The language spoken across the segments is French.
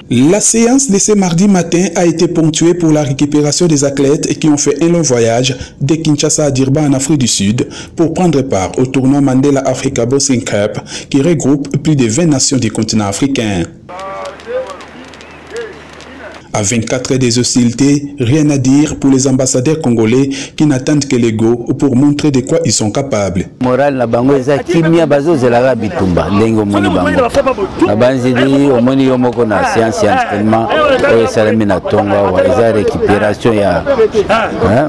La séance de ce mardi matin a été ponctuée pour la récupération des athlètes qui ont fait un long voyage de Kinshasa à Durban en Afrique du Sud pour prendre part au tournoi Mandela Africa Boxing Cup qui regroupe plus de 20 nations du continent africain. À 24 heures des hostilités, rien à dire pour les ambassadeurs congolais qui n'attendent que l'ego pour montrer de quoi ils sont capables. Moral na bango eza kimia bazo zelaka bitumba ndengo moni bango. Na banzidi omoni yomoko na science entraînement et salami na tonga wa eza récupération ya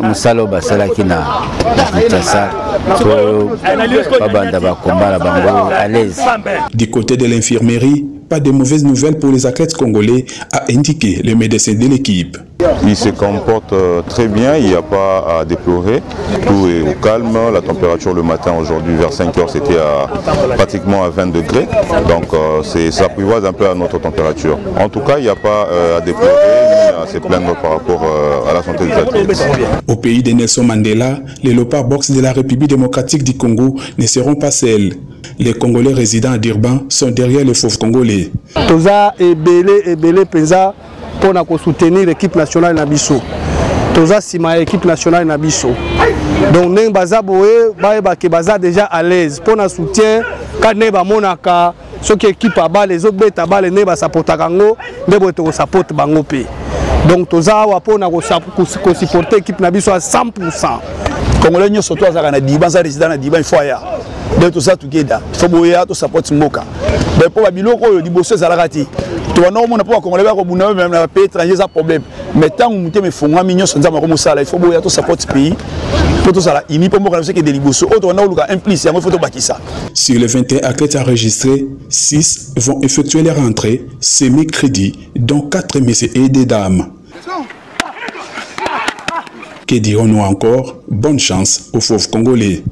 musalo basala kina Kinshasa. Babanda ba combat bango à l'aise. Du côté de l'infirmerie, pas de mauvaises nouvelles pour les athlètes congolais, a indiqué le médecin de l'équipe. Il se comporte très bien, il n'y a pas à déplorer, tout est au calme, la température le matin aujourd'hui vers 5 heures c'était pratiquement à 20 degrés, donc ça apprivoise un peu à notre température. En tout cas, il n'y a pas à déplorer ni à se plaindre par rapport à la santé des athlètes. Au pays de Nelson Mandela, les léopards boxe de la République démocratique du Congo ne seront pas seuls. Les Congolais résidant à Durban sont derrière les fauves congolais. Toza et belé Penza pour soutenir l'équipe nationale Nabiso. Toza sima l'équipe nationale Nabiso. Donc Neng Baza Boé, Baza déjà à l'aise pour un soutien. Quand Neba Monaka, ceux qui équipent à bas, les autres bêtes à bas, les Neba Sapota Kango, Nebo to support Bangope. Donc Toza Wapon a supporté l'équipe Nabiso à 100%. Congolais nous surtout à la Diban, ça résident à Diban, il faut y aller. De tout ça, tout est là. Il faut boire, tout ça porte Moka. Mais pour Babiloko, il dit bosser ça la rati. Tu vois, non, on n'a pas Congolais, on a même un pays étranger, ça problème. Mais tant que nous avons un million, il faut boire, tout ça porte pays. Pour tout ça, il n'y a pas de choses qui sont délibossés. Autre, on a impliqué, il faut bâtir ça. Sur les 21 athlètes enregistrés, 6 vont effectuer leur rentrée ce mercredi, dont 4 messieurs et des dames. Que dirons-nous encore? Bonne chance aux fauves congolais.